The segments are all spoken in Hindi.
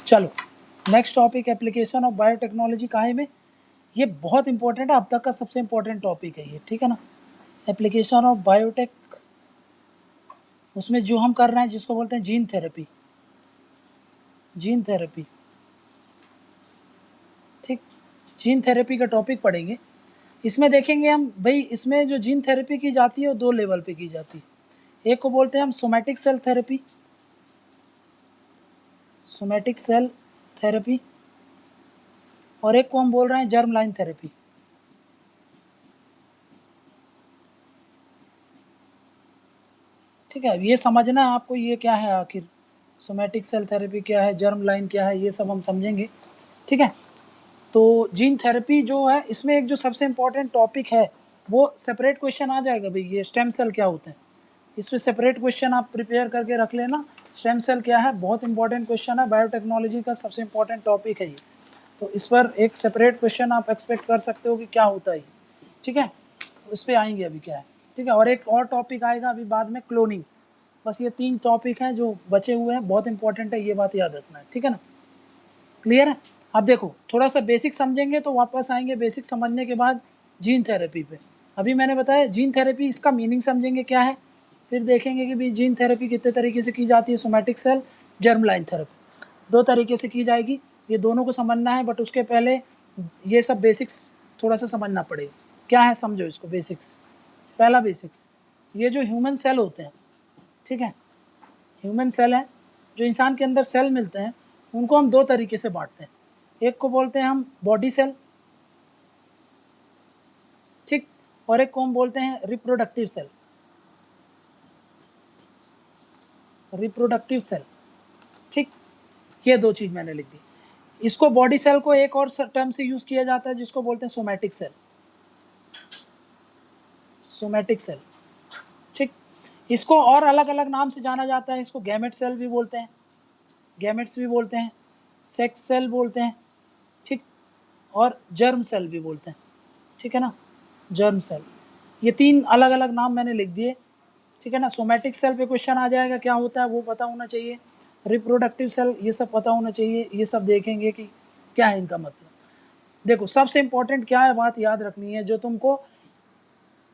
चलो next topic, application of biotechnology काहे में, ये बहुत इंपॉर्टेंट है, अब तक का सबसे इंपॉर्टेंट टॉपिक है ये, ठीक है ना। एप्लीकेशन ऑफ बायोटेक, उसमें जो हम कर रहे हैं जिसको बोलते हैं जीन थेरेपी, जीन थेरेपी, ठीक, जीन थेरेपी का टॉपिक पढ़ेंगे। इसमें देखेंगे हम भाई, इसमें जो जीन थेरेपी की जाती है वो 2 लेवल पे की जाती है। एक को बोलते हैं हम somatic cell therapy, somatic cell therapy, और एक को हम बोल रहे हैं जर्म लाइन थेरेपी। ठीक है, ये समझना है आपको ये क्या है आखिर, सोमैटिक सेल थेरेपी क्या है, जर्म लाइन क्या है, ये सब हम समझेंगे, ठीक है। तो जीन थेरेपी जो है, इसमें एक जो सबसे इम्पोर्टेंट टॉपिक है वो सेपरेट क्वेश्चन आ जाएगा भाई, ये स्टेम सेल क्या होते हैं, इसमें सेपरेट क्वेश्चन आप प्रिपेयर करके रख लेना। स्टेम सेल क्या है, बहुत इंपॉर्टेंट क्वेश्चन है, बायोटेक्नोलॉजी का सबसे इंपॉर्टेंट टॉपिक है ये, तो इस पर एक सेपरेट क्वेश्चन आप एक्सपेक्ट कर सकते हो कि क्या होता है, ठीक है। तो इस पर आएंगे अभी क्या है, ठीक है। और एक और टॉपिक आएगा अभी बाद में, क्लोनिंग। बस ये 3 टॉपिक हैं जो बचे हुए हैं, बहुत इंपॉर्टेंट है, ये बात याद रखना है, ठीक है ना। क्लियर है। अब देखो थोड़ा सा बेसिक समझेंगे तो वापस आएंगे बेसिक समझने के बाद जीन थेरेपी पे। अभी मैंने बताया जीन थेरेपी, इसका मीनिंग समझेंगे क्या है, फिर देखेंगे कि भाई जीन थेरेपी कितने तरीके से की जाती है, somatic cell, germ line therapy 2 तरीके से की जाएगी, ये दोनों को समझना है। बट उसके पहले ये सब बेसिक्स थोड़ा सा समझना पड़ेगा, क्या है समझो इसको बेसिक्स। पहला बेसिक्स, ये जो ह्यूमन सेल होते हैं, ठीक है, ह्यूमन सेल है, जो इंसान के अंदर सेल मिलते हैं उनको हम 2 तरीके से बांटते हैं। एक को बोलते हैं हम बॉडी सेल, ठीक, और एक को हम बोलते हैं रिप्रोडक्टिव सेल, रिप्रोडक्टिव सेल, ठीक। ये 2 चीज़ मैंने लिख दी। इसको बॉडी सेल को एक और टर्म से यूज किया जाता है जिसको बोलते हैं सोमैटिक सेल, सोमैटिक सेल, ठीक। इसको और अलग अलग नाम से जाना जाता है, इसको गैमेट सेल भी बोलते हैं, गैमेट्स भी बोलते हैं, सेक्स सेल बोलते हैं, ठीक, और जर्म सेल भी बोलते हैं, ठीक है ना, जर्म सेल। ये 3 अलग अलग नाम मैंने लिख दिए, ठीक है ना। सोमैटिक सेल पे क्वेश्चन आ जाएगा, क्या होता है वो पता होना चाहिए, रिप्रोडक्टिव सेल ये सब पता होना चाहिए, ये सब देखेंगे कि क्या है इनका मतलब। देखो सबसे इंपॉर्टेंट क्या है, बात याद रखनी है जो तुमको,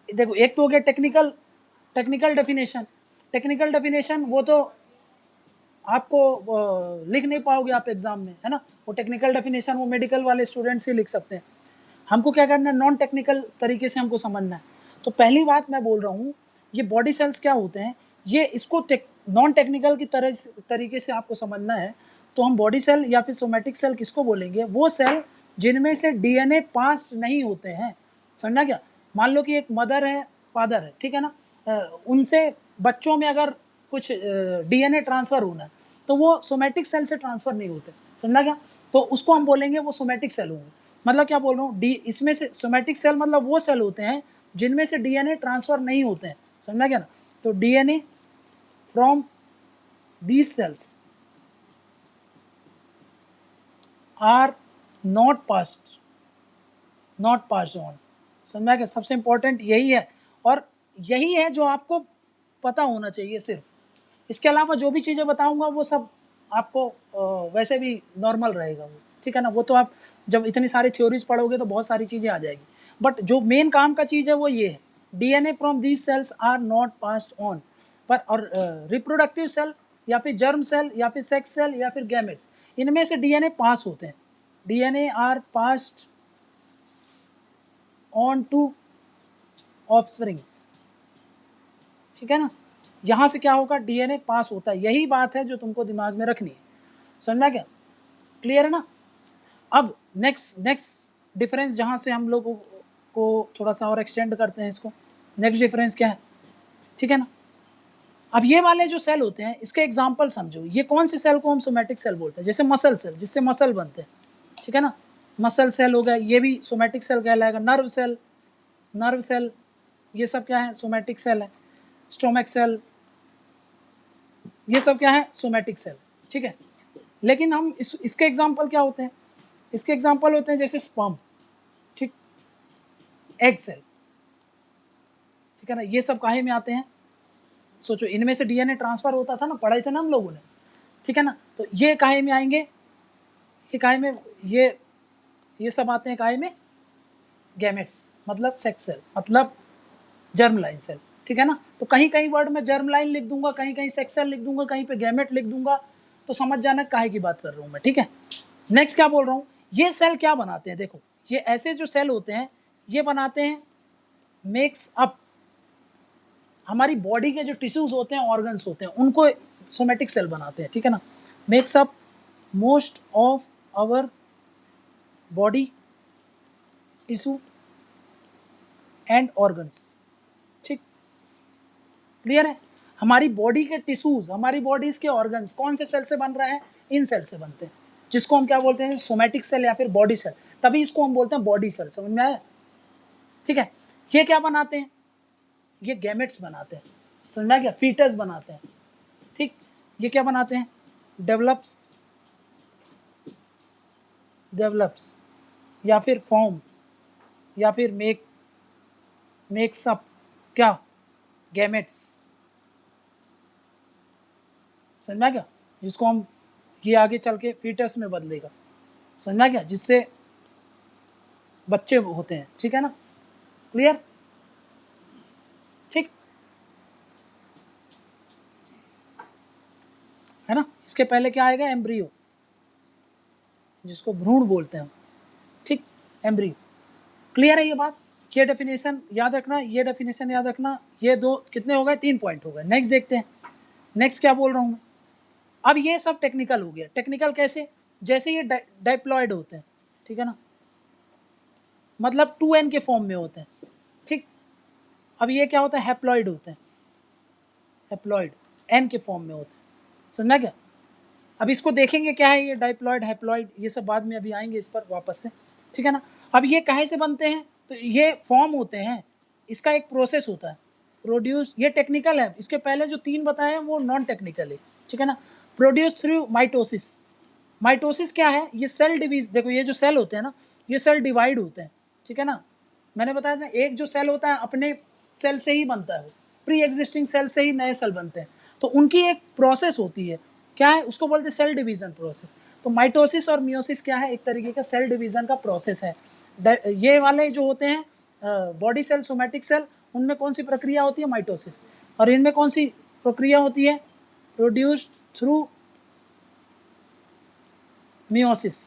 देखो एक तो हो गया technical, technical definition, technical definition वो तो आपको लिख नहीं पाओगे आप एग्जाम में, है ना। वो टेक्निकल डेफिनेशन वो मेडिकल वाले स्टूडेंट्स ही लिख सकते हैं, हमको क्या करना है, नॉन टेक्निकल तरीके से हमको समझना है। तो पहली बात मैं बोल रहा हूँ, ये बॉडी सेल्स क्या होते हैं, ये इसको नॉन टेक्निकल की तरीके से आपको समझना है। तो हम बॉडी सेल या फिर सोमैटिक सेल किसको बोलेंगे, वो सेल जिनमें से डीएनए पास नहीं होते हैं, समझना क्या। मान लो कि एक मदर है, फादर है, ठीक है ना, उनसे बच्चों में अगर कुछ डीएनए ट्रांसफर होना है तो वो सोमैटिक सेल से ट्रांसफर नहीं होते, समझना क्या। तो उसको हम बोलेंगे वो सोमैटिक सेल होंगे। मतलब क्या बोल रहा हूँ, डी इसमें से सोमैटिक सेल मतलब वो सेल होते हैं जिनमें से डीएनए ट्रांसफर नहीं होते हैं, समझना क्या ना। तो DNA from these cells are not passed, not passed on, समझा क्या। सबसे इंपॉर्टेंट यही है, और यही है जो आपको पता होना चाहिए सिर्फ। इसके अलावा जो भी चीज़ें बताऊंगा वो सब आपको वैसे भी नॉर्मल रहेगा वो, ठीक है ना। वो तो आप जब इतनी सारी थ्योरीज पढ़ोगे तो बहुत सारी चीज़ें आ जाएगी, बट जो मेन काम का चीज़ है वो ये है, DNA from these cells are not passed on. पर और रिप्रोडक्टिव सेल या फिर जर्म सेल या फिर सेक्स सेल या फिर गैमेट्स, इनमें से डीएनए पास होते हैं, DNA are passed on to offsprings, ठीक है ना। यहाँ से क्या होगा, डीएनए पास होता है, यही बात है जो तुमको दिमाग में रखनी है, समझना क्या, क्लियर है ना। अब नेक्स्ट डिफरेंस जहाँ से हम लोगों को थोड़ा सा और एक्सटेंड करते हैं इसको, नेक्स्ट डिफरेंस क्या है, ठीक है ना। अब ये वाले जो सेल होते हैं इसके एग्जाम्पल समझो, ये कौन से सेल को हम सोमैटिक सेल बोलते हैं, जैसे मसल सेल जिससे मसल बनते हैं, ठीक है ना, मसल सेल हो गया, ये भी सोमैटिक सेल कहलाएगा। नर्व सेल, नर्व सेल, ये सब क्या है, सोमैटिक सेल है। स्टोमक सेल, ये सब क्या है, सोमैटिक सेल, ठीक है। लेकिन हम इसके एग्जाम्पल क्या होते हैं, इसके एग्जाम्पल होते हैं जैसे स्पर्म, ठीक, एग सेल, ठीक है ना। ये सब काहे में आते हैं, सोचो इनमें से डीएनए ट्रांसफर होता था ना, पढ़ाई थे ना हम लोगों ने, ठीक है ना। तो ये काहे में आएंगे, कि काय में ये सब आते हैं काय में, गैमेट्स मतलब सेक्स सेल मतलब जर्म लाइन सेल, ठीक है ना। तो कहीं कहीं वर्ड में जर्म लाइन लिख दूंगा, कहीं कहीं सेक्स सेल लिख दूंगा, कहीं पे गैमेट लिख दूंगा, तो समझ जाना काहे की बात कर रहा हूं मैं, ठीक है। नेक्स्ट क्या बोल रहा हूं, ये सेल क्या बनाते हैं, देखो ये ऐसे जो सेल होते हैं ये बनाते हैं मेक्स अप हमारी बॉडी के जो टिश्यूज होते हैं, ऑर्गन्स होते हैं, उनको सोमेटिक सेल बनाते हैं, ठीक है ना। Makes up most of our body tissue and organs, ठीक, क्लियर है। हमारी बॉडी के टिश्यूज, हमारी बॉडीज के ऑर्गन्स कौन से सेल से बन रहे हैं, इन सेल से बनते हैं, जिसको हम क्या बोलते हैं, सोमेटिक सेल या फिर बॉडी सेल, तभी इसको हम बोलते हैं बॉडी सेल, समझ में आया, ठीक है। ये क्या बनाते हैं, ये गैमेट्स बनाते हैं, समझ में आ गया, फीटस बनाते हैं, ठीक। ये क्या बनाते हैं, डेवलप्स या फिर फॉर्म या फिर मेक्स अप क्या, गैमेट्स, समझ में आ गया, जिसको हम ये आगे चल के फीटस में बदलेगा, समझ में आ गया, जिससे बच्चे होते हैं, ठीक है ना, क्लियर, ठीक है ना। इसके पहले क्या आएगा, एम्ब्रियो, जिसको भ्रूण बोलते हैं, ठीक, एम्ब्रियो, क्लियर है ये बात। ये डेफिनेशन याद रखना, ये डेफिनेशन याद रखना, ये दो कितने हो गए, 3 पॉइंट हो गए। नेक्स्ट देखते हैं, नेक्स्ट क्या बोल रहा हूं मैं, अब ये सब टेक्निकल हो गया। टेक्निकल कैसे, जैसे ये डाइप्लॉइड होते हैं, ठीक है ना, मतलब 2n के फॉर्म में होते हैं, ठीक। अब ये क्या होता है, हैप्लॉइड होते हैं, हैप्लॉइड n के फॉर्म में होते हैं, समझना क्या। अब इसको देखेंगे क्या है ये डाइप्लॉइड, हैप्लॉइड, ये सब बाद में अभी आएंगे इस पर वापस से, ठीक है ना। अब ये कहाँ से बनते हैं, तो ये फॉर्म होते हैं, इसका एक प्रोसेस होता है, प्रोड्यूस, ये टेक्निकल है, इसके पहले जो 3 बताए हैं वो नॉन टेक्निकल है, ठीक है ना। प्रोड्यूस थ्रू माइटोसिस, माइटोसिस क्या है, ये सेल डिवीज, देखो ये जो सेल होते हैं ना, ये सेल डिवाइड होते हैं, ठीक है ना। मैंने बताया था एक जो सेल होता है अपने सेल से ही बनता है, प्री एग्जिस्टिंग सेल से ही नए सेल बनते हैं, तो उनकी एक प्रोसेस होती है, क्या है, उसको बोलते हैं सेल डिवीजन प्रोसेस। तो माइटोसिस और मियोसिस क्या है, एक तरीके का सेल डिवीजन का प्रोसेस है। ये वाले जो होते हैं बॉडी सेल, सोमेटिक सेल, उनमें कौन सी प्रक्रिया होती है, माइटोसिस, और इनमें कौन सी प्रक्रिया होती है, प्रोड्यूस्ड थ्रू मियोसिस,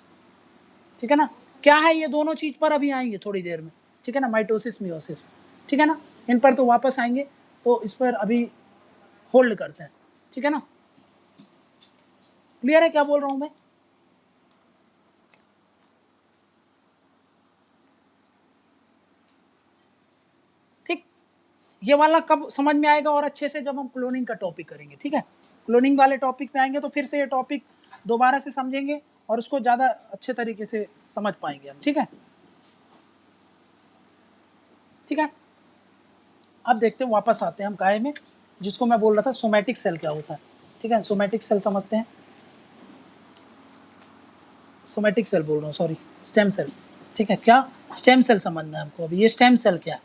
ठीक है ना। क्या है, ये दोनों चीज पर अभी आएंगे थोड़ी देर में, ठीक है ना, माइटोसिस मियोसिस, ठीक है ना, इन पर तो वापस आएंगे, तो इस पर अभी होल्ड करते हैं, ठीक है ना। क्लियर है क्या बोल रहा हूं मैं, ठीक। ये वाला कब समझ में आएगा और अच्छे से, जब हम क्लोनिंग का टॉपिक करेंगे, ठीक है। क्लोनिंग वाले टॉपिक पे आएंगे तो फिर से ये टॉपिक दोबारा से समझेंगे और उसको ज़्यादा अच्छे तरीके से समझ पाएंगे हम, ठीक है, ठीक है। अब देखते हैं, वापस आते हैं हम काय में, जिसको मैं बोल रहा था सोमेटिक सेल क्या होता है, ठीक है। सोमेटिक सेल समझते हैं, सोमेटिक सेल बोल रहा हूँ, सॉरी, स्टेम सेल, ठीक है। क्या, स्टेम सेल समझना है हमको। अभी ये स्टेम सेल क्या है,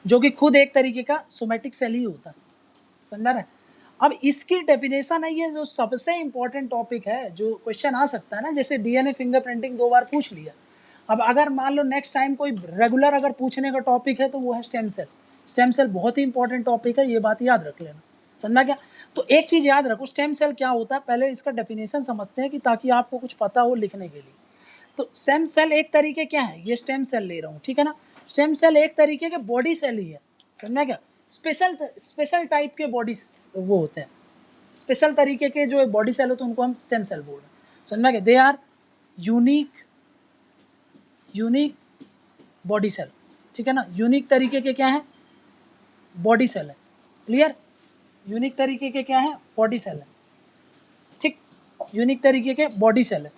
जो कि खुद एक तरीके का सोमेटिक सेल ही होता है, समझ रहे हैं। अब इसकी डेफिनेशन है, ये जो सबसे इंपॉर्टेंट टॉपिक है, जो क्वेश्चन आ सकता है ना, जैसे डीएनए फिंगरप्रिंटिंग 2 बार पूछ लिया, अब अगर मान लो नेक्स्ट टाइम कोई रेगुलर अगर पूछने का टॉपिक है तो वो है स्टेम सेल। स्टेम सेल बहुत ही इंपॉर्टेंट टॉपिक है, ये बात याद रख लेना, समझना क्या। तो एक चीज़ याद रखो, स्टेम सेल क्या होता है, पहले इसका डेफिनेशन समझते हैं कि ताकि आपको कुछ पता हो लिखने के लिए। तो स्टेम सेल एक तरीके क्या है, ये स्टेम सेल ले रहा हूँ, ठीक है ना। स्टेम सेल एक तरीके के बॉडी सेल ही है, समझना क्या। स्पेशल टाइप के बॉडी वो होते हैं, स्पेशल तरीके के जो बॉडी सेल होते हैं उनको हम स्टेम सेल बोल रहे हैं, समझना क्या। They are unique body cell, ठीक है ना। यूनिक तरीके के क्या है, बॉडी सेल है, क्लियर। यूनिक तरीके के क्या है, बॉडी सेल है, ठीक, यूनिक तरीके के बॉडी सेल है,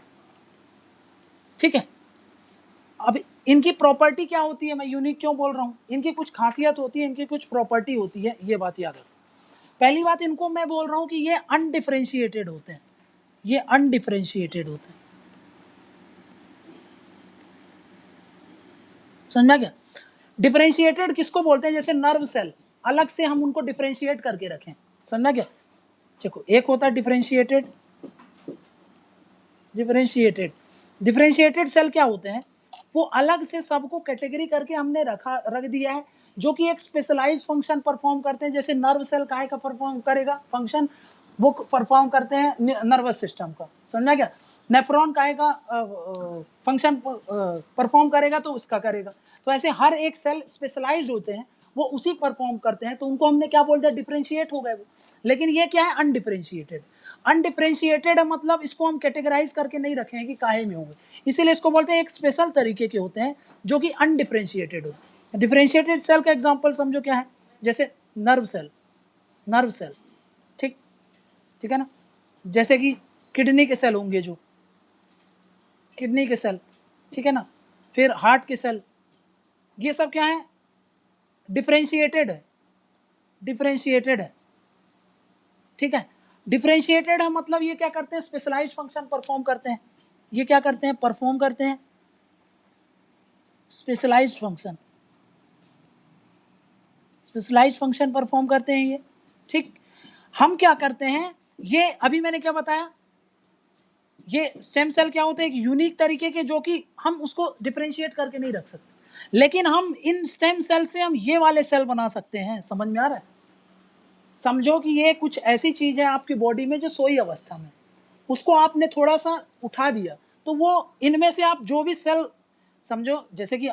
ठीक है। अब इनकी प्रॉपर्टी क्या होती है, मैं यूनिक क्यों बोल रहा हूँ, इनकी कुछ खासियत होती है, इनकी कुछ प्रॉपर्टी होती है, ये बात याद रखो। पहली बात, इनको मैं बोल रहा हूँ कि ये अनडिफरेंशिएटेड होते हैं, ये अनडिफरेंशिएटेड होते हैं, समझा क्या। डिफरेंशिएटेड किसको बोलते हैं, जैसे नर्व सेल अलग से हम उनको डिफरेंशिएट करके रखें, समझा क्या। देखो एक होता है डिफरेंशिएटेड डिफरेंशिएटेड। डिफरेंशिएटेड सेल क्या होते हैं, वो अलग से सबको कैटेगरी करके हमने रख दिया है, जो कि एक स्पेशलाइज फंक्शन परफॉर्म करते हैं। जैसे नर्व सेल काहे का परफॉर्म करेगा फंक्शन, वो परफॉर्म करते हैं नर्वस सिस्टम का, समझा क्या। नेफ्रॉन काहे का फंक्शन परफॉर्म करेगा, तो उसका करेगा। तो ऐसे हर एक सेल स्पेशलाइज्ड होते हैं, वो उसी परफॉर्म करते हैं, तो उनको हमने क्या बोल दिया, डिफरेंशिएट हो गए वो। लेकिन ये क्या है, अनडिफरेंशिएटेड। अनडिफरेंशिएटेड है मतलब इसको हम कैटेगराइज करके नहीं रखे हैं कि काहे में होंगे, इसीलिए इसको बोलते हैं एक स्पेशल तरीके के होते हैं जो कि अनडिफरेंशिएटेड होते हैं। डिफरेंशिएटेड सेल का एग्जांपल समझो क्या है, जैसे नर्व सेल, नर्व सेल, ठीक ठीक है ना। जैसे कि किडनी के सेल होंगे, जो किडनी के सेल, ठीक है ना, फिर हार्ट के सेल, ये सब क्या है, डिफरेंशिएटेड है, डिफरेंशिएटेड है, ठीक है। डिफरेंशिएटेड है मतलब ये क्या करते हैं, स्पेशलाइज्ड फंक्शन परफॉर्म करते हैं। ये क्या करते हैं, परफॉर्म करते हैं specialised function, specialised function perform करते हैं ये, ठीक। हम क्या करते हैं, ये अभी मैंने क्या बताया, ये स्टेम सेल क्या होते हैं, एक यूनिक तरीके के, जो कि हम उसको डिफरेंशिएट करके नहीं रख सकते, लेकिन हम इन स्टेम सेल से हम ये वाले सेल बना सकते हैं। समझ में आ रहा है, समझो कि ये कुछ ऐसी चीज है आपकी बॉडी में जो सोई अवस्था में, उसको आपने थोड़ा सा उठा दिया, तो वो इनमें से आप जो भी सेल समझो, जैसे कि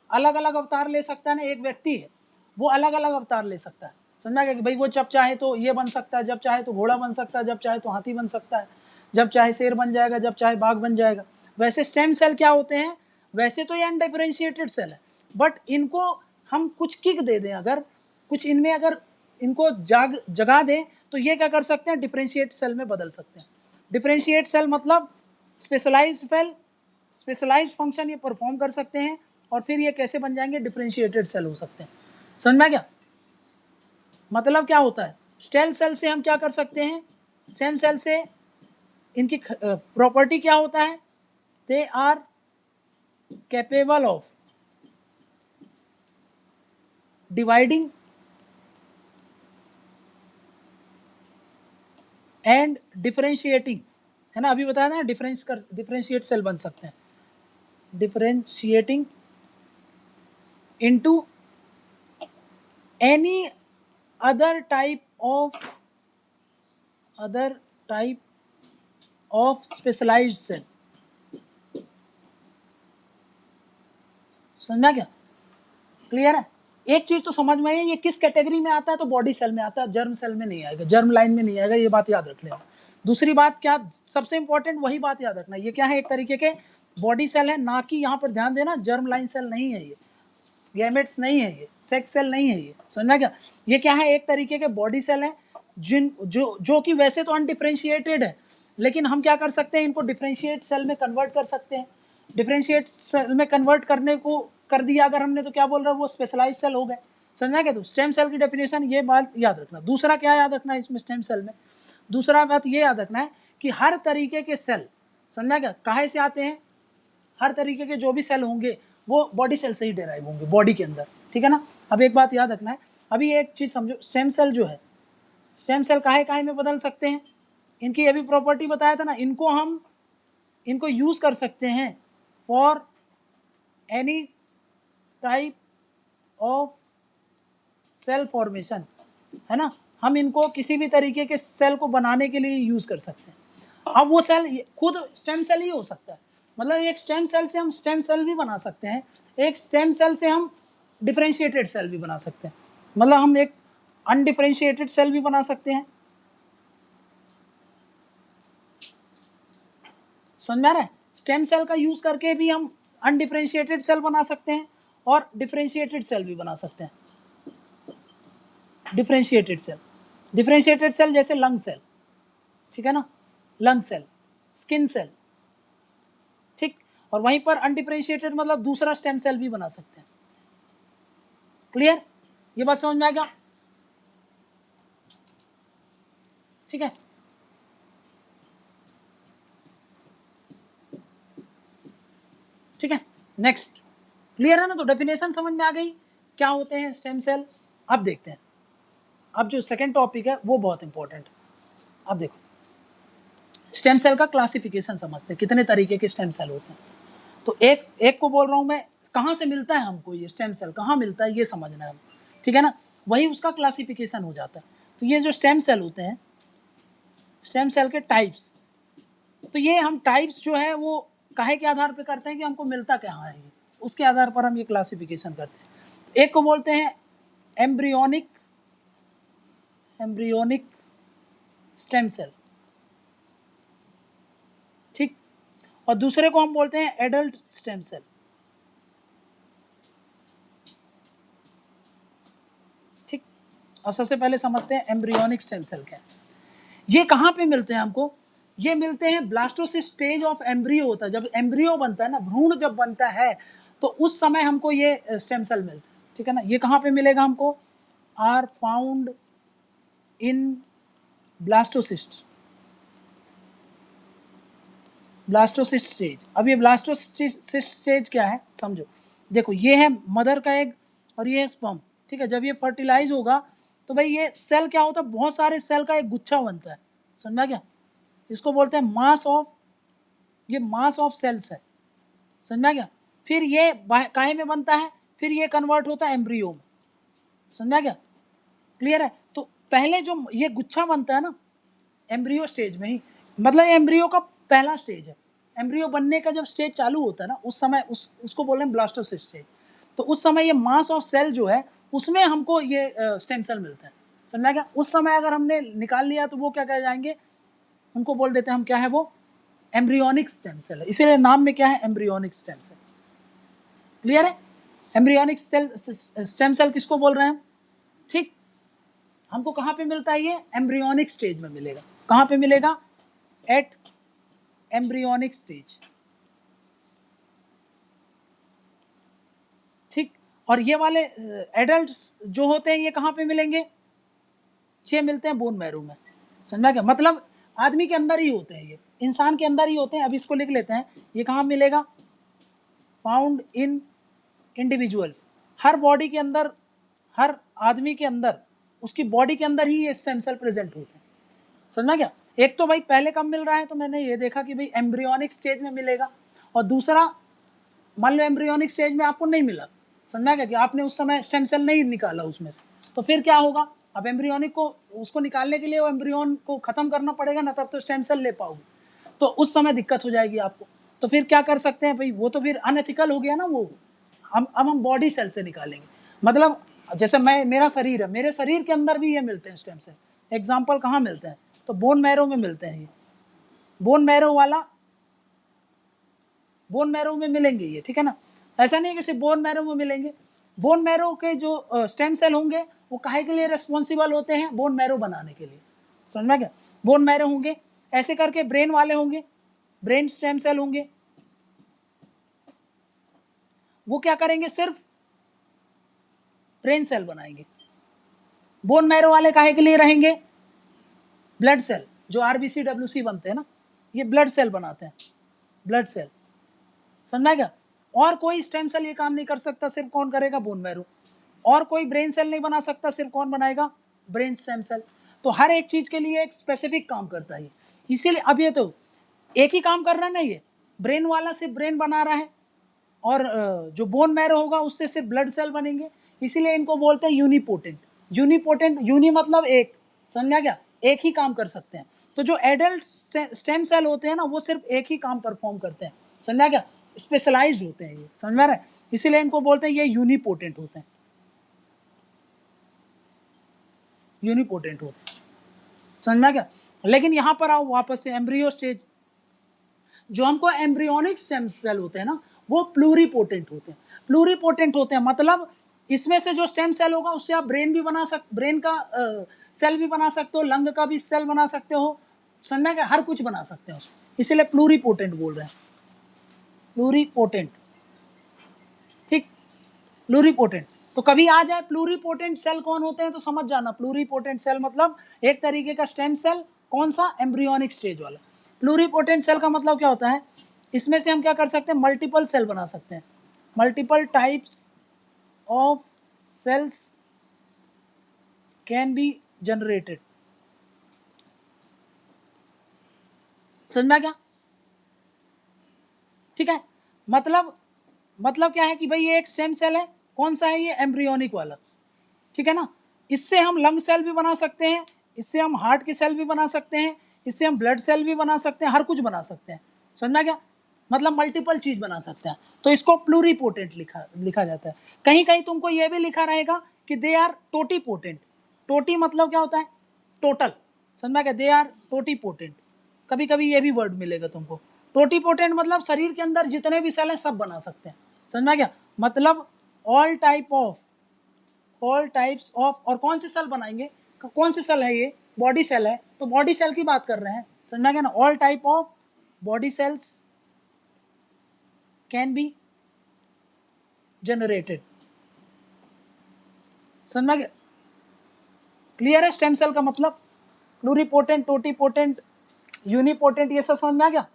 अलग अलग अवतार ले सकता है ना, एक व्यक्ति है वो अलग अलग अवतार ले सकता है, समझा गया कि भाई वो जब चाहे तो ये बन सकता है, जब चाहे तो घोड़ा बन सकता है, जब चाहे तो हाथी बन सकता है, जब चाहे शेर बन जाएगा, जब चाहे बाघ बन जाएगा। वैसे स्टेम सेल क्या होते हैं, वैसे तो ये अनडिफरेंशिएटेड सेल है, बट इनको हम कुछ किक दे दें, अगर कुछ इनमें अगर इनको जगा दें, तो ये क्या कर सकते हैं, डिफरेंशिएट सेल में बदल सकते हैं। डिफरेंशिएट सेल मतलब स्पेशलाइज्ड सेल, स्पेशलाइज्ड फंक्शन ये परफॉर्म कर सकते हैं, और फिर ये कैसे बन जाएंगे, डिफरेंशिएटेड सेल हो सकते हैं। समझ में आ गया, मतलब क्या होता है, स्टेम सेल से हम क्या कर सकते हैं, स्टेम सेल से इनकी प्रॉपर्टी क्या होता है, they are capable of dividing and differentiating, है ना, अभी बताया था ना, डिफरेंशिएट सेल बन सकते हैं, differentiating into any other type of specialised cell. समझा क्या, क्लियर है। एक चीज तो समझ में है, ये किस कैटेगरी में आता है, तो बॉडी सेल में आता है, जर्म सेल में नहीं आएगा, जर्म लाइन में नहीं आएगा, ये बात याद रख लेना। दूसरी बात क्या, सबसे इंपॉर्टेंट वही बात याद रखना, ये क्या है, एक तरीके के बॉडी सेल है, ना कि यहाँ पर ध्यान देना जर्म लाइन सेल नहीं है, ये गैमेट्स नहीं है, ये सेक्स सेल नहीं है, ये समझना क्या। ये क्या है, एक तरीके के बॉडी सेल है, जिन जो कि वैसे तो अनडिफरेंशिएटेड है, लेकिन हम क्या कर सकते हैं, इनको डिफरेंशिएट सेल में कन्वर्ट कर सकते हैं। डिफरेंशिएट सेल में कन्वर्ट करने को कर दिया अगर हमने, तो क्या बोल रहा है, वो स्पेशलाइज सेल हो गए। समझा क्या, तो स्टेम सेल की डेफिनेशन, ये बात याद रखना। दूसरा क्या याद रखना है इसमें, स्टेम सेल में दूसरा बात ये याद रखना है कि हर तरीके के सेल, समझा क्या, काहे से आते हैं, हर तरीके के जो भी सेल होंगे वो बॉडी सेल से ही डेराइव होंगे, बॉडी के अंदर, ठीक है ना। अब एक बात याद रखना है, अभी एक चीज समझो, स्टेम सेल जो है, स्टेम सेल काहे काहे में बदल सकते हैं, इनकी ये भी प्रॉपर्टी बताया था ना, इनको यूज कर सकते हैं for any type of cell formation, है ना, हम इनको किसी भी तरीके के सेल को बनाने के लिए यूज कर सकते हैं। अब वो सेल खुद स्टेम सेल ही हो सकता है, मतलब एक स्टेम सेल से हम स्टेम सेल भी बना सकते हैं, एक स्टेम सेल से हम डिफरेंशिएटेड सेल भी बना सकते हैं, मतलब हम एक अनडिफरेंशिएटेड सेल भी बना सकते हैं। समझ में आ रहा है, स्टेम सेल का यूज करके भी हम अनडिफरेंशिएटेड सेल बना सकते हैं और डिफरेंशिएटेड सेल भी बना सकते हैं। डिफरेंशिएटेड सेल जैसे लंग सेल, ठीक है ना, लंग सेल, स्किन सेल, ठीक। और वहीं पर अनडिफरेंशिएटेड मतलब दूसरा स्टेम सेल भी बना सकते हैं। क्लियर, ये बात समझ में आ गया, ठीक है। ठीक है, नेक्स्ट, क्लियर है ना, तो डेफिनेशन समझ में आ गई क्या होते हैं स्टेम सेल। अब देखते हैं, अब जो सेकेंड टॉपिक है वो बहुत इंपॉर्टेंट। अब देखो, स्टेम सेल का क्लासिफिकेशन समझते हैं, कितने तरीके के स्टेम सेल होते हैं। तो एक को बोल रहा हूँ मैं, कहाँ से मिलता है हमको ये स्टेम सेल, कहाँ मिलता है ये समझना है, ठीक है ना, वही उसका क्लासिफिकेशन हो जाता है। तो ये जो स्टेम सेल होते हैं, स्टेम सेल के टाइप्स, तो ये हम टाइप्स जो है वो काहे के आधार पर करते हैं कि हमको मिलता कहाँ है, ये उसके आधार पर हम ये क्लासिफिकेशन करते हैं। एक को बोलते हैं एम्ब्रियोनिक स्टेम सेल, ठीक, और दूसरे को हम बोलते हैं एडल्ट स्टेम सेल, ठीक। और सबसे पहले समझते हैं एम्ब्रियोनिक स्टेम सेल क्या है। ये कहाँ पे मिलते हैं हमको, ये मिलते हैं ब्लास्टोसिस्ट स्टेज ऑफ एम्ब्रियो होता है, जब एम्ब्रियो बनता है ना, भ्रूण जब बनता है तो उस समय हमको ये स्टेम सेल मिलता है, ठीक है ना। ये कहाँ पे मिलेगा हमको, are found in blastocyst stage. अब ये ब्लास्टोसिस्ट स्टेज क्या है समझो, देखो ये है मदर का एग और ये है स्पर्म, ठीक है। जब ये फर्टिलाइज होगा तो भाई ये सेल क्या होता है, बहुत सारे सेल का एक गुच्छा बनता है, समझा क्या, इसको बोलते हैं मास ऑफ सेल्स है, समझा क्या। फिर ये काहे में बनता है, फिर ये कन्वर्ट होता है एम्ब्रियो में, समझा क्या, क्लियर है। तो पहले जो ये गुच्छा बनता है ना एम्ब्रियो स्टेज में ही, मतलब एम्ब्रियो का पहला स्टेज है, एम्ब्रियो बनने का जब स्टेज चालू होता है ना उस समय उसको बोल रहे हैं ब्लास्टोसिस्ट स्टेज। तो उस समय ये मास ऑफ सेल जो है उसमें हमको ये स्टेम सेल मिलता है, समझा क्या। उस समय अगर हमने निकाल लिया तो वो क्या कह जाएंगे, उनको बोल देते हैं हम क्या है, वो एम्ब्रियोनिक स्टेम सेल है, इसीलिए नाम में क्या है, एम्ब्रियोनिक स्टेम सेल, क्लियर है। एम्ब्रियोनिक स्टेम सेल किसको बोल रहे हैं, ठीक। हमको कहाँ पे मिलता है, ये एम्ब्रियोनिक स्टेज में मिलेगा, कहाँ पे मिलेगा, एट एम्ब्रियोनिक स्टेज, ठीक। और ये वाले एडल्ट जो होते हैं ये कहाँ पे मिलेंगे, ये मिलते हैं बोन मैरो में, समझा क्या, मतलब आदमी के अंदर ही होते हैं, ये इंसान के अंदर ही होते हैं। अब इसको लिख लेते हैं, ये कहाँ मिलेगा, found in individuals, her body के अंदर, हर आदमी के अंदर, उसकी बॉडी के अंदर ही ये स्टेम सेल प्रेजेंट होते हैं, समझना क्या। एक तो भाई पहले कब मिल रहा है, तो मैंने ये देखा कि भाई एम्ब्रियोनिक स्टेज में मिलेगा, और दूसरा मान लो एम्ब्रियोनिक स्टेज में आपको नहीं मिला, समझना क्या, कि आपने उस समय स्टेम सेल नहीं निकाला उसमें से, तो फिर क्या होगा, अब एम्ब्रियोनिक को उसको निकालने के लिए वो एम्ब्रियोन को खत्म करना पड़ेगा ना, तब तो स्टेम सेल ले पाओगे, तो उस समय दिक्कत हो जाएगी आपको। तो फिर क्या कर सकते हैं भाई, वो तो फिर अनएथिकल हो गया ना वो, हम बॉडी सेल से निकालेंगे, मतलब जैसे मेरा शरीर है, मेरे शरीर के अंदर भी ये मिलते हैं स्टेम सेल। एग्जाम्पल कहाँ मिलते हैं, तो बोन मैरो में मिलते हैं, ये बोन मैरो में मिलेंगे ये, ठीक है ना। ऐसा नहीं है कि सिर्फ बोन मैरो में मिलेंगे, बोन मैरो के जो स्टेम सेल होंगे वो काहे के लिए रेस्पॉन्सिबल होते हैं, बोन मैरो बनाने के लिए, समझ में क्या, बोन मैरो होंगे, ऐसे करके ब्रेन वाले होंगे, ब्रेन स्टेम सेल होंगे, वो क्या करेंगे, सिर्फ ब्रेन सेल बनाएंगे। बोन मैरो वाले काहे के लिए रहेंगे, ब्लड सेल, जो आरबीसी डब्ल्यूसी बनते हैं ना, ये ब्लड सेल बनाते हैं, ब्लड सेल, समझ क्या। और कोई स्टेम सेल ये काम नहीं कर सकता, सिर्फ कौन करेगा, बोन मैरो। और कोई ब्रेन सेल नहीं बना सकता, सिर्फ कौन बनाएगा, ब्रेन स्टेम सेल। तो हर एक चीज के लिए एक स्पेसिफिक काम करता है, इसीलिए अब ये तो एक ही काम कर रहा है ना, ये ब्रेन वाला सिर्फ ब्रेन बना रहा है, और जो बोन मैरो होगा उससे सिर्फ ब्लड सेल बनेंगे, इसीलिए इनको बोलते हैं यूनिपोटेंट। यूनी मतलब एक, समझा क्या, एक ही काम कर सकते हैं। तो जो एडल्ट स्टेम सेल होते हैं ना वो सिर्फ एक ही काम परफॉर्म करते हैं, समझा क्या, स्पेशलाइज्ड होते हैं ये, समझ में आ रहा है, इसीलिए इनको बोलते हैं ये यूनिपोटेंट होते हैं, समझ में आ गया। लेकिन यहां पर आओ वापस से एम्ब्रियो स्टेज, जो हमको एम्ब्रियोनिक स्टेम सेल होते हैं ना वो प्लूरीपोटेंट होते हैं, मतलब इसमें से जो स्टेम सेल होगा उससे आप ब्रेन का सेल भी बना सकते हो, लंग का भी सेल बना सकते हो, समझना क्या, हर कुछ बना सकते हो, इसीलिए प्लूरीपोटेंट बोल रहे हैं, प्लूरीपोटेंट, ठीक, प्लूरीपोटेंट। तो कभी आ जाए प्लूरीपोटेंट सेल कौन होते हैं तो समझ जाना, प्लूरीपोटेंट सेल मतलब एक तरीके का स्टेम सेल, कौन सा, एम्ब्रियोनिक स्टेज वाला। प्लूरीपोटेंट सेल का मतलब क्या होता है, इसमें से हम क्या कर सकते हैं, मल्टीपल सेल बना सकते हैं, multiple types of cells can be generated, समझ में आ गया? ठीक है, मतलब क्या है कि भाई ये एक स्टेम सेल है, कौन सा है ये, एम्ब्रियोनिक वाला, ठीक है ना। इससे हम लंग सेल भी बना सकते हैं, इससे हम हार्ट की सेल भी बना सकते हैं, इससे हम ब्लड सेल भी बना सकते हैं, हर कुछ बना सकते हैं, समझ में आ गया? मतलब मल्टीपल चीज बना सकते हैं, तो इसको प्लूरीपोटेंट लिखा जाता है। कहीं कहीं तुमको ये भी लिखा रहेगा कि दे आर टोटीपोटेंट। टोटी मतलब क्या होता है, टोटल, समझ में आ गया? दे आर टोटीपोटेंट, कभी कभी ये भी वर्ड मिलेगा तुमको। टोटीपोटेंट मतलब शरीर के अंदर जितने भी सेल हैं सब बना सकते हैं, समझ में आ गया? मतलब ऑल टाइप्स ऑफ, और कौन से सेल बनाएंगे, कौन से सेल है ये, बॉडी सेल है, तो बॉडी सेल की बात कर रहे हैं, समझ में आ गया ना? All type of body cells can be generated, समझ में आ गया? क्लियर है स्टेम सेल का मतलब? प्लूरीपोटेंट, टोटीपोटेंट, यूनिपोटेंट, ये सब समझ में आ गया?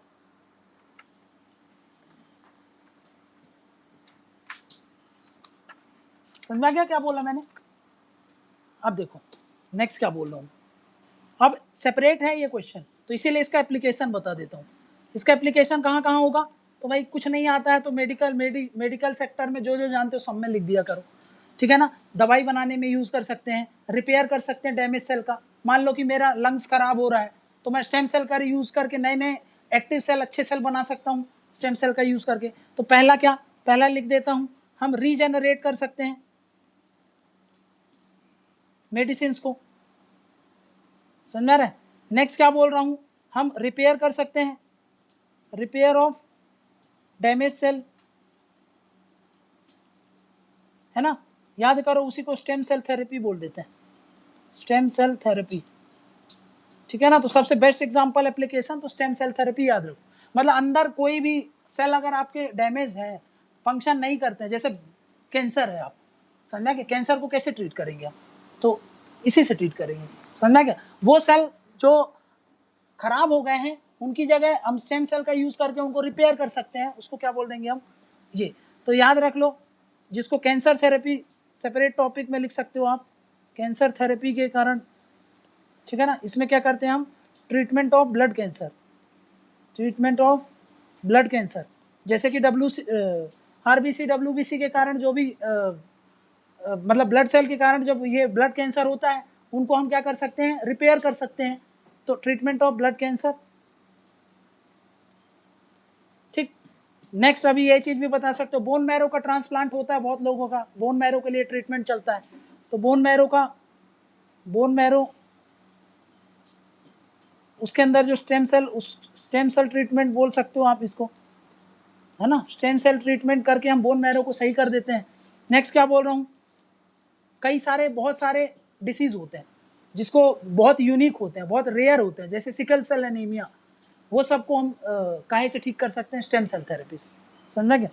समझ में आ गया क्या बोला मैंने? अब देखो नेक्स्ट क्या बोल रहा हूँ। अब सेपरेट है ये क्वेश्चन, तो इसीलिए इसका एप्लीकेशन बता देता हूँ। इसका एप्लीकेशन कहाँ कहाँ होगा, तो भाई कुछ नहीं आता है तो मेडिकल सेक्टर में जो जो जानते हो सब में लिख दिया करो, ठीक है ना। दवाई बनाने में यूज़ कर सकते हैं, रिपेयर कर सकते हैं डैमेज सेल का। मान लो कि मेरा लंग्स खराब हो रहा है तो मैं स्टेम सेल का यूज़ करके नए नए एक्टिव सेल, अच्छे सेल बना सकता हूँ स्टेम सेल का यूज़ करके। तो पहला लिख देता हूँ, हम रीजेनरेट कर सकते हैं मेडिसिन को, समझ में आ रहा है? नेक्स्ट क्या बोल रहा हूँ, हम रिपेयर कर सकते हैं, रिपेयर ऑफ डैमेज सेल, है ना। याद करो उसी को स्टेम सेल थेरेपी बोल देते हैं, स्टेम सेल थेरेपी, ठीक है ना। तो सबसे बेस्ट एग्जांपल एप्लीकेशन तो स्टेम सेल थेरेपी याद रखो। मतलब अंदर कोई भी सेल अगर आपके डैमेज है, फंक्शन नहीं करते हैं, जैसे कैंसर है, आप समझना कि कैंसर को कैसे ट्रीट करेंगे आप, तो इसी से ट्रीट करेंगे, समझना क्या? वो सेल जो खराब हो गए हैं उनकी जगह हम स्टेम सेल का यूज करके उनको रिपेयर कर सकते हैं, उसको क्या बोल देंगे हम, ये। तो याद रख लो, जिसको कैंसर थेरेपी सेपरेट टॉपिक में लिख सकते हो आप, कैंसर थेरेपी के कारण, ठीक है ना। इसमें क्या करते हैं हम, treatment of blood cancer, treatment of blood cancer, जैसे कि RBC WBC के कारण जो भी मतलब ब्लड सेल के कारण जब ये ब्लड कैंसर होता है उनको हम क्या कर सकते हैं, रिपेयर कर सकते हैं, तो ट्रीटमेंट ऑफ ब्लड कैंसर, ठीक। नेक्स्ट अभी ये चीज भी बता सकते हो, बोन मैरो का ट्रांसप्लांट होता है बहुत लोगों का, बोन मैरो के लिए ट्रीटमेंट चलता है, तो बोन मैरो उसके अंदर जो स्टेम सेल ट्रीटमेंट बोल सकते हो आप इसको, है ना। स्टेम सेल ट्रीटमेंट करके हम बोन मैरो को सही कर देते हैं। नेक्स्ट क्या बोल रहा हूँ, बहुत सारे डिसीज होते हैं जिसको बहुत यूनिक होते हैं, बहुत रेयर होते हैं, जैसे सिकल सेल एनीमिया, वो सबको हम काहे से ठीक कर सकते हैं, स्टेम सेल थेरेपी से, समझा क्या?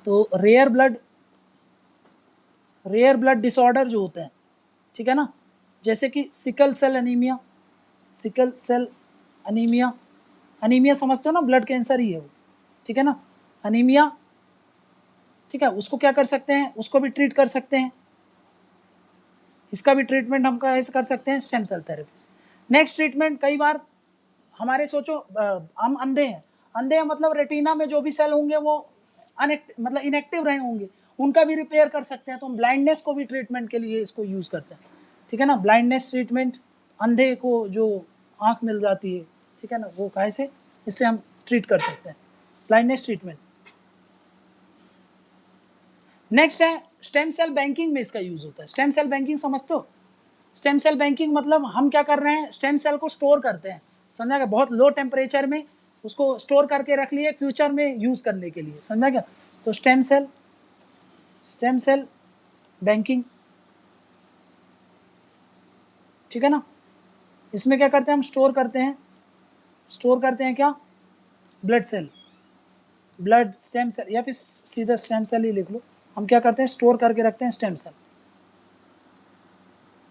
तो रेयर ब्लड डिसऑर्डर जो होते हैं, ठीक है ना, जैसे कि सिकल सेल अनीमिया समझते हो ना, ब्लड कैंसर ही है वो, ठीक है ना, अनीमिया, ठीक है। उसको क्या कर सकते हैं, उसको भी ट्रीट कर सकते हैं, इसका भी ट्रीटमेंट हम कैसे कर सकते हैं, स्टेम सेल थेरेपी से। नेक्स्ट ट्रीटमेंट, कई बार हमारे सोचो हम अंधे हैं मतलब रेटिना में जो भी सेल होंगे वो मतलब इनएक्टिव रहे होंगे, उनका भी रिपेयर कर सकते हैं, तो हम ब्लाइंडनेस को भी ट्रीटमेंट के लिए इसको यूज़ करते हैं, ठीक है ना। ब्लाइंडनेस ट्रीटमेंट, अंधे को जो आँख मिल जाती है, ठीक है ना, वो कैसे, इससे हम ट्रीट कर सकते हैं, ब्लाइंडनेस ट्रीटमेंट। नेक्स्ट है स्टेम सेल बैंकिंग में इसका यूज़ होता है। स्टेम सेल बैंकिंग समझते हो? स्टेम सेल बैंकिंग मतलब हम क्या कर रहे हैं, स्टेम सेल को स्टोर करते हैं, समझा क्या? बहुत लो टेम्परेचर में उसको स्टोर करके रख लिए फ्यूचर में यूज़ करने के लिए, समझा क्या? तो स्टेम सेल बैंकिंग, ठीक है ना। इसमें क्या करते हैं हम, स्टोर करते हैं क्या, ब्लड स्टेम सेल, या फिर सीधा स्टेम सेल ही लिख लो। हम क्या करते हैं, स्टोर करके रखते हैं स्टेम सेल,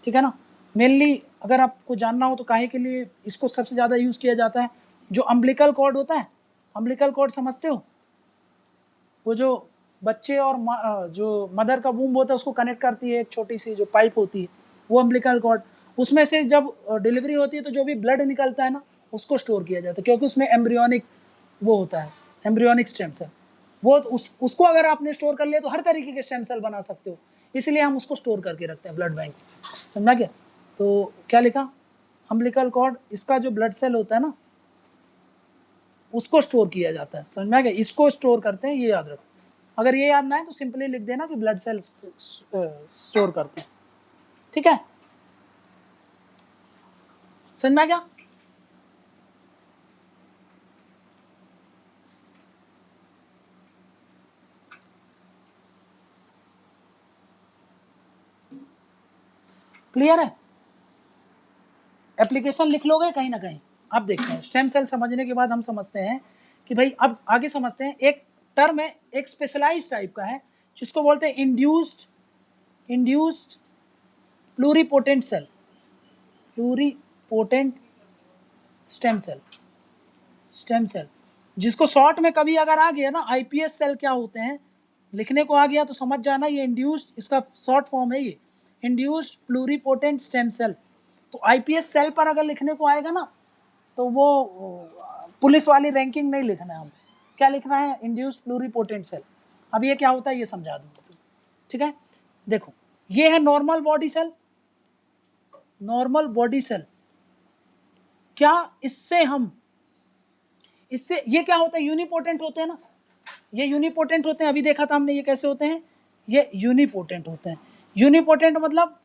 ठीक है ना। मेनली अगर आपको जानना हो तो काहे के लिए इसको सबसे ज़्यादा यूज़ किया जाता है, जो अम्बिलिकल कॉर्ड होता है, अम्बिलिकल कॉर्ड समझते हो, वो जो बच्चे और जो मदर का वूम्ब होता है उसको कनेक्ट करती है, एक छोटी सी जो पाइप होती है, वो अम्बिलिकल कॉर्ड। उसमें से जब डिलीवरी होती है तो जो भी ब्लड निकलता है ना, उसको स्टोर किया जाता है, क्योंकि उसमें एम्ब्रियोनिक वो होता है, एम्ब्रियोनिक स्टेम सेल। वो उसको अगर आपने स्टोर कर लिया तो हर तरीके के स्टेम सेल बना सकते हो, इसलिए हम उसको स्टोर करके रखते हैं ब्लड बैंक। समझा क्या? तो क्या लिखा, अम्बिलिकल कॉर्ड, इसका जो ब्लड सेल होता है ना उसको स्टोर किया जाता है। समझ में आ गया? इसको स्टोर करते हैं, ये याद रखो। अगर ये याद ना है तो सिंपली लिख देना कि ब्लड सेल स्टोर करते हैं। ठीक है, समझ में आ गया? क्लियर है? एप्लीकेशन लिख लोगे कहीं ना कहीं। अब देखते हैं, स्टेम सेल समझने के बाद हम समझते हैं कि भाई अब आगे समझते हैं। एक टर्म है, एक स्पेशलाइज टाइप का है, जिसको बोलते हैं induced pluripotent cell, pluripotent stem cell, जिसको शॉर्ट में कभी अगर आ गया ना आईपीएस सेल क्या होते हैं लिखने को आ गया तो समझ जाना ये इंड्यूस्ड, इसका शॉर्ट फॉर्म है ये इंड्यूस्ड प्लूरिपोटेंट स्टेम सेल। तो आईपीएस सेल पर अगर लिखने को आएगा ना तो वो पुलिस वाली रैंकिंग नहीं लिखना है, हम क्या लिखना है, इंड्यूस्ड प्लूरिपोटेंट सेल। अब ये क्या होता है ये समझा दूंगा। ठीक है, देखो ये है normal body cell. Normal body cell क्या, इससे ये क्या होता है, यूनिपोटेंट होते हैं ना, ये यूनिपोटेंट होते हैं। अभी देखा था हमने ये कैसे होते हैं, ये यूनिपोटेंट होते हैं। यूनिपोटेंट मतलब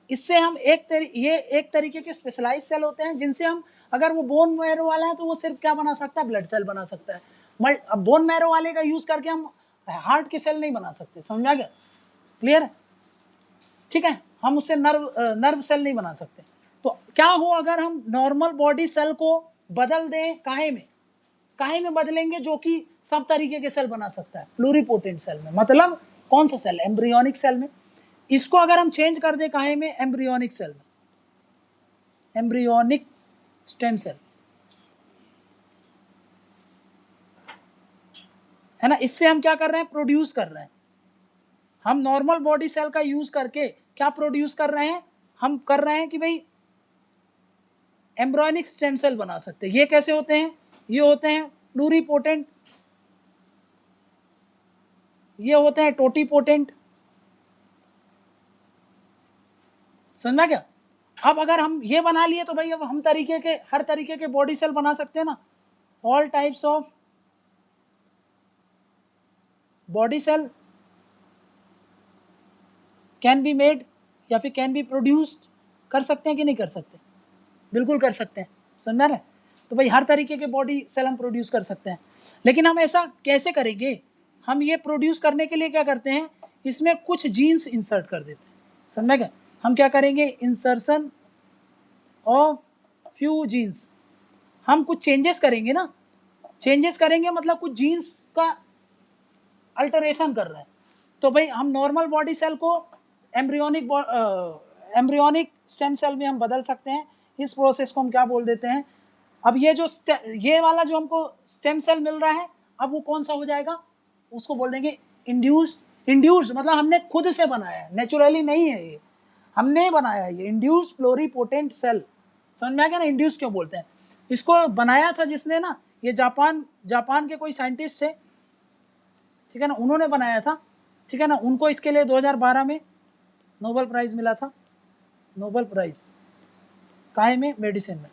इससे हम ये एक तरीके के स्पेशलाइज सेल होते हैं, जिनसे हम अगर वो बोन मैरो वाला है तो वो सिर्फ क्या बना सकता है, ब्लड सेल बना सकता है। अब बोन मैरो वाले का यूज करके हम हार्ट के सेल नहीं बना सकते। समझ में आ गया? क्लियर है? ठीक है, हम उससे नर्व सेल नहीं बना सकते। तो क्या हो अगर हम नॉर्मल बॉडी सेल को बदल दें काहे में बदलेंगे, जो कि सब तरीके के सेल बना सकता है, प्लूरिपोटेंट सेल में। मतलब कौन सा सेल, एम्ब्रियोनिक सेल में। इसको अगर हम चेंज कर दें काहे में, एम्ब्रियोनिक सेल में, एम्ब्रियोनिक स्टेम सेल, है ना। इससे हम क्या कर रहे हैं, प्रोड्यूस कर रहे हैं। हम नॉर्मल बॉडी सेल का यूज करके क्या प्रोड्यूस कर रहे हैं, हम कर रहे हैं कि भाई एम्ब्रियोनिक स्टेम सेल बना सकते हैं। ये कैसे होते हैं, ये होते हैं प्लूरिपोटेंट, ये होते हैं टोटीपोटेंट। समझा क्या? अब अगर हम ये बना लिए तो भाई अब हम हर तरीके के बॉडी सेल बना सकते हैं ना। All types of body cell can be made, या फिर कैन बी प्रोड्यूस्ड, कर सकते हैं कि नहीं कर सकते? बिल्कुल कर सकते हैं। समझ रहे? तो भाई हर तरीके के बॉडी सेल हम प्रोड्यूस कर सकते हैं। लेकिन हम ऐसा कैसे करेंगे, हम ये प्रोड्यूस करने के लिए क्या करते हैं, इसमें कुछ जीन्स इंसर्ट कर देते हैं। समझ गए? हम क्या करेंगे, इंसर्शन ऑफ फ्यू जीन्स, हम कुछ चेंजेस करेंगे ना। चेंजेस करेंगे मतलब कुछ जीन्स का अल्टरेशन कर रहे हैं। तो भाई हम नॉर्मल बॉडी सेल को एम्ब्रियोनिक स्टेम सेल में हम बदल सकते हैं। इस प्रोसेस को हम क्या बोल देते हैं, अब ये वाला जो हमको स्टेम सेल मिल रहा है, अब वो कौन सा हो जाएगा, उसको बोल देंगे इंड्यूस्ड मतलब हमने खुद से बनाया है, नेचुरली नहीं है ये, हमने बनाया है ये इंड्यूस्ड प्लूरिपोटेंट सेल। समझ में आ गया ना, इंड्यूस क्यों बोलते हैं। इसको बनाया था जिसने ना, ये जापान के कोई साइंटिस्ट थे, ठीक है ना, उन्होंने बनाया था। ठीक है ना, उनको इसके लिए 2012 में नोबेल प्राइज मिला था। नोबेल प्राइज काहे में, मेडिसिन में।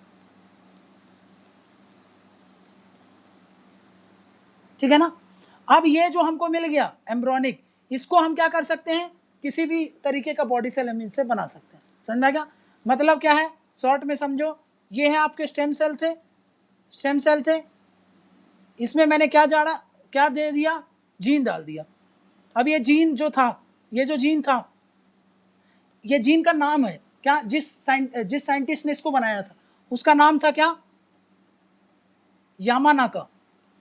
ठीक है ना। अब ये जो हमको मिल गया एम्ब्रियोनिक, इसको हम क्या कर सकते हैं, किसी भी तरीके का बॉडी सेल हम इनसे बना सकते हैं। समझ में गया? मतलब क्या है, शॉर्ट में समझो, ये है आपके स्टेम सेल थे, इसमें मैंने क्या दे दिया, जीन डाल दिया। अब ये जीन जो था, ये जो जीन था, ये जीन का नाम है क्या, जिस साइंटिस्ट ने इसको बनाया था उसका नाम था क्या, यामानाका।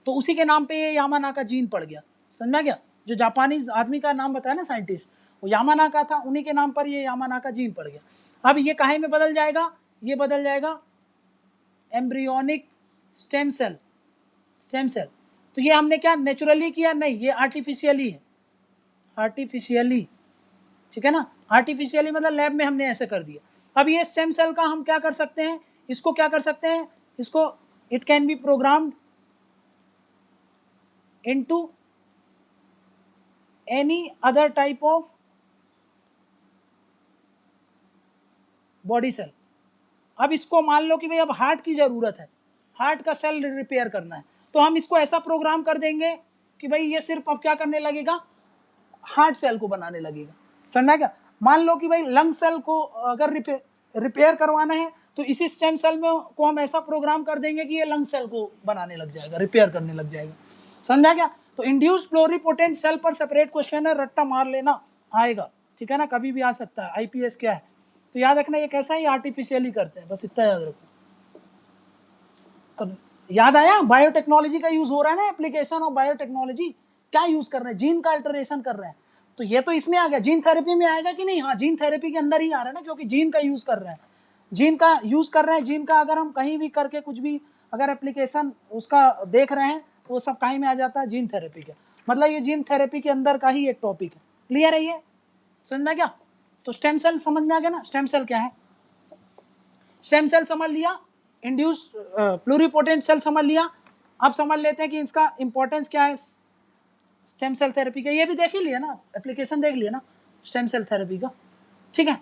तो उसी के नाम पे ये यामानाका जीन पड़ गया। समझ में गया? जो जापानीज आदमी का नाम बताया ना साइंटिस्ट, वो यामानाका था, उन्हीं के नाम पर ये यामानाका जीन पड़ गया। अब ये काहे में बदल जाएगा, ये बदल जाएगा एम्ब्रियोनिक स्टेम सेल। तो ये हमने क्या नेचुरली किया, नहीं, ये आर्टिफिशियली है, आर्टिफिशियली। ठीक है ना, आर्टिफिशियली मतलब लैब में हमने ऐसे कर दिया। अब ये स्टेम सेल का हम क्या कर सकते हैं, इसको क्या कर सकते हैं, इसको it can be programmed into any other type of body cell. अब इसको मान लो कि भाई अब हार्ट की जरूरत है, हार्ट का सेल रिपेयर करना है, तो हम इसको ऐसा प्रोग्राम कर देंगे कि भाई ये सिर्फ अब क्या करने लगेगा, हार्ट सेल को बनाने लगेगा। समझा क्या? मान लो कि भाई लंग सेल को अगर रिपेयर करवाना है तो इसी स्टेम सेल में को हम ऐसा प्रोग्राम कर देंगे कि ये लंग सेल को बनाने लग जाएगा, रिपेयर करने लग जाएगा। समझा क्या? तो इंड्यूस प्लोरिपोटेंट सेल पर सेपरेट क्वेश्चन है, रट्टा मार लेना, आएगा, ठीक है ना, कभी भी आ सकता है। आईपीएस क्या है तो याद रखना, ये कैसा ही आर्टिफिशियली करते हैं, बस इतना याद रखो। तो याद आया, बायोटेक्नोलॉजी का यूज हो रहा है ना, एप्लीकेशन ऑफ बायोटेक्नोलॉजी, क्या यूज कर रहे हैं, जीन का अल्टरेशन कर रहे हैं। तो ये तो इसमें आ गया, जीन थेरेपी में आएगा कि नहीं? हाँ, जीन थेरेपी के अंदर ही आ रहा है ना, क्योंकि जीन का यूज कर रहे हैं, जीन का यूज कर रहे हैं। जीन का अगर हम कहीं भी करके कुछ भी अगर एप्लीकेशन उसका देख रहे हैं तो वो सब कहीं में आ जाता है, जीन थेरेपी का। मतलब ये जीन थेरेपी के अंदर का ही एक टॉपिक है। क्लियर है ये? समझ में क्या? तो स्टेम सेल समझ में आ गया ना, स्टेम सेल क्या है? स्टेम सेल समझ लिया, इंड्यूस प्लूरिपोटेंट सेल समझ लिया। अब समझ लेते हैं कि इसका इंपॉर्टेंस क्या है स्टेम सेल थेरेपी का। ये भी देख ही लिया ना, एप्लीकेशन देख लिया ना स्टेम सेल थेरेपी का, ठीक है।